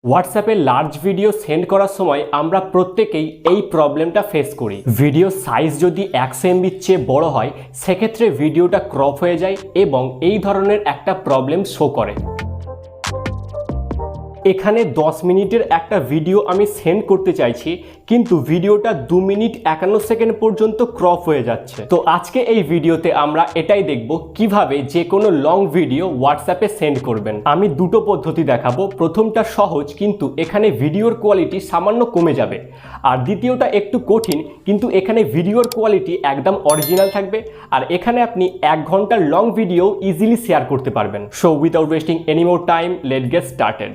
হোয়াটসঅ্যাপে large video send করার সময় আমরা প্রত্যেকেই এই প্রবলেমটা ফেস করি। ভিডিও সাইজ যদি 100 MBর চেয়ে বড় হয় সেক্ষেত্রে ভিডিওটা ক্রপ হয়ে যায় এবং এই ধরনের একটা প্রবলেম শো করে। এখানে 10 মিনিটের একটা ভিডিও আমি সেন্ড করতে চাইছি কিন্তু ভিডিওটা 2 মিনিট 51 সেকেন্ড পর্যন্ত ক্রপ হয়ে যাচ্ছে। তো আজকে এই ভিডিওতে আমরা এটাই দেখব কিভাবে যে কোনো লং ভিডিও হোয়াটসঅ্যাপে সেন্ড করবেন। আমি দুটো পদ্ধতি দেখাবো। প্রথমটা সহজ কিন্তু এখানে ভিডিওর কোয়ালিটি সামান্য কমে যাবে, আর দ্বিতীয়টা একটু কঠিন কিন্তু এখানে ভিডিওর কোয়ালিটি একদম অরিজিনাল থাকবে, আর এখানে আপনি 1 ঘন্টার লং ভিডিও ইজিলি শেয়ার করতে পারবেন। So without wasting any more time, let's get started.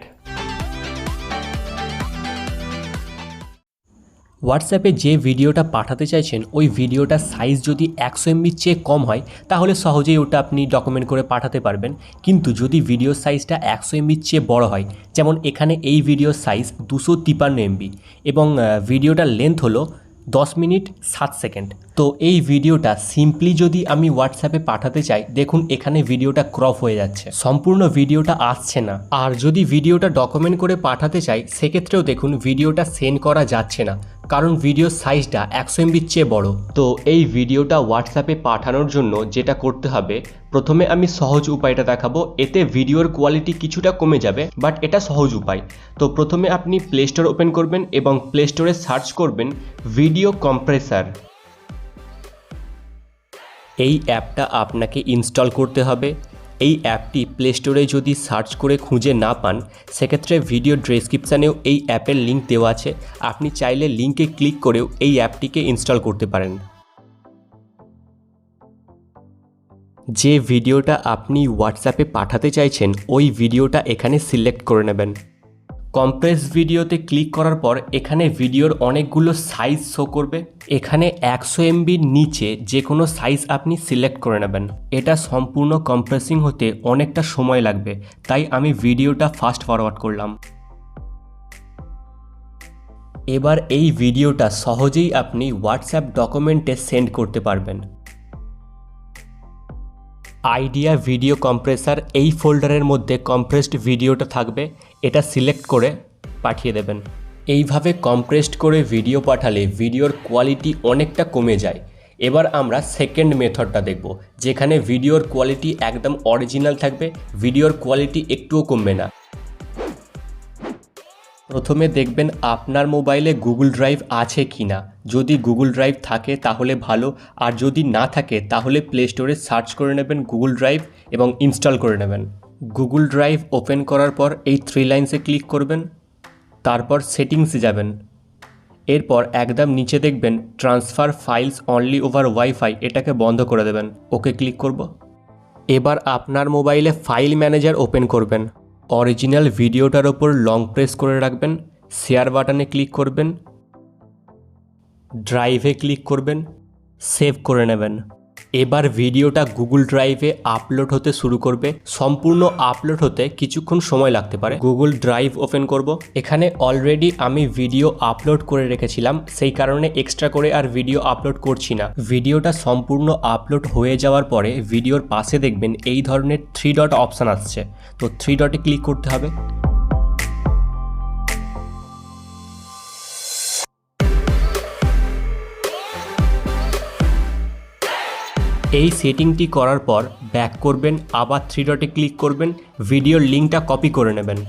হোয়াটসঅ্যাপে যে ভিডিওটা পাঠাতে চাইছেন ওই ভিডিওটার সাইজ যদি 100 MBর চেয়ে কম হয় তাহলে সহজেই ওটা আপনি ডকুমেন্ট করে পাঠাতে পারবেন। কিন্তু যদি ভিডিও সাইজটা 100 MBর চেয়ে বড় হয়, যেমন এখানে এই ভিডিও সাইজ 253 MB এবং ভিডিওটার লেন্থ হলো 10 মিনিট 7 সেকেন্ড, তো এই ভিডিওটা সিম্পলি যদি আমি হোয়াটসঅ্যাপে পাঠাতে চাই, দেখুন এখানে ভিডিওটা ক্রপ হয়ে যাচ্ছে, সম্পূর্ণ ভিডিওটা আসছে না। আর যদি ভিডিওটা ডকুমেন্ট করে পাঠাতে চাই সেক্ষেত্রেও দেখুন ভিডিওটা সেন্ড করা যাচ্ছে না, কারণ ভিডিও সাইজটা 100 MBর চেয়ে বড়। তো এই ভিডিওটা হোয়াটসঅ্যাপে পাঠানোর জন্য যেটা করতে হবে, প্রথমে আমি সহজ উপায়টা দেখাবো। এতে ভিডিওর কোয়ালিটি কিছুটা কমে যাবে, বাট এটা সহজ উপায়। তো প্রথমে আপনি প্লে স্টোর ওপেন করবেন এবং প্লে স্টোরে সার্চ করবেন ভিডিও কম্প্রেসার। এই অ্যাপটা আপনাকে ইনস্টল করতে হবে। এই অ্যাপটি প্লে স্টোরে যদি সার্চ করে খুঁজে না পান সেক্ষেত্রে ভিডিও ডেসক্রিপশানেও এই অ্যাপের লিঙ্ক দেওয়া আছে, আপনি চাইলে লিঙ্কে ক্লিক করেও এই অ্যাপটিকে ইনস্টল করতে পারেন। যে ভিডিওটা আপনি হোয়াটসঅ্যাপে পাঠাতে চাইছেন ওই ভিডিওটা এখানে সিলেক্ট করে নেবেন। কম্প্রেস ভিডিওতে ক্লিক করার পর এখানে ভিডিওর অনেকগুলো সাইজ শো করবে। এখানে 100 MBর নিচে যে কোনো সাইজ আপনি সিলেক্ট করে নেবেন। এটা সম্পূর্ণ কম্প্রেসিং হতে অনেকটা সময় লাগবে, তাই আমি ভিডিওটা ফাস্ট ফরওয়ার্ড করলাম। এবার এই ভিডিওটা সহজেই আপনি হোয়াটসঅ্যাপ ডকুমেন্টে সেন্ড করতে পারবেন। আইডিয়া ভিডিও কম্প্রেসার এই ফোল্ডারের মধ্যে কম্প্রেসড ভিডিওটা থাকবে, এটা সিলেক্ট করে পাঠিয়ে দেবেন। এইভাবে কম্প্রেসড করে ভিডিও পাঠালে ভিডিওর কোয়ালিটি অনেকটা কমে যায়। এবার আমরা সেকেন্ড মেথডটা দেখব, যেখানে ভিডিওর কোয়ালিটি একদম অরিজিনাল থাকবে, ভিডিওর কোয়ালিটি একটুও কমবে না। প্রথমে দেখবেন আপনার মোবাইলে গুগল ড্রাইভ আছে কি না। যদি গুগল ড্রাইভ থাকে তাহলে ভালো, আর যদি না থাকে তাহলে প্লে স্টোরে সার্চ করে নেবেন গুগল ড্রাইভ এবং ইনস্টল করে নেবেন। গুগল ড্রাইভ ওপেন করার পর এই 3 লাইন্সে ক্লিক করবেন, তারপর সেটিংসে যাবেন। এরপর একদম নিচে দেখবেন transfer files only over wifi, এটাকে বন্ধ করে দেবেন। ওকে ক্লিক করব। এবার আপনার মোবাইলে ফাইল ম্যানেজার ওপেন করবেন। অরিজিনাল ভিডিওটার ওপর লং প্রেস করে রাখবেন, শেয়ার বাটনে ক্লিক করবেন, ড্রাইভে ক্লিক করবেন, সেভ করে নেবেন। এবার ভিডিওটা গুগল ড্রাইভে আপলোড হতে শুরু করবে। সম্পূর্ণ আপলোড হতে কিছুক্ষণ সময় লাগতে পারে। গুগল ড্রাইভ ওপেন করব। এখানে অলরেডি আমি ভিডিও আপলোড করে রেখেছিলাম, সেই কারণে এক্সট্রা করে আর ভিডিও আপলোড করছি না। ভিডিওটা সম্পূর্ণ আপলোড হয়ে যাওয়ার পরে ভিডিওর পাশে দেখবেন এই ধরনের 3 ডট অপশান আসছে, তো 3 ডটে ক্লিক করতে হবে। এই সেটিংটি করার পর ব্যাক করবেন, আবার 3 ডটে ক্লিক করবেন, ভিডিওর লিঙ্কটা কপি করে নেবেন।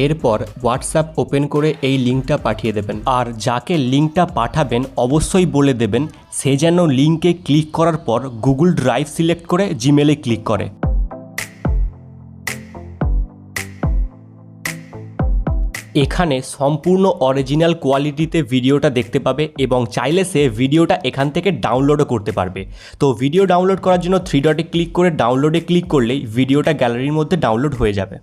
এরপর হোয়াটসঅ্যাপ ওপেন করে এই লিঙ্কটা পাঠিয়ে দেবেন, আর যাকে লিঙ্কটা পাঠাবেন অবশ্যই বলে দেবেন সে যেন লিঙ্কে ক্লিক করার পর গুগল ড্রাইভ সিলেক্ট করে জিমেলে ক্লিক করে। এখানে সম্পূর্ণ অরিজিনাল কোয়ালিটিতে ভিডিওটা দেখতে পাবে এবং চাইলে সে ভিডিওটা এখান থেকে ডাউনলোডও করতে পারবে। তো ভিডিও ডাউনলোড করার জন্য 3 ডটে ক্লিক করে ডাউনলোডে ক্লিক করলেই ভিডিওটা গ্যালারির মধ্যে ডাউনলোড হয়ে যাবে।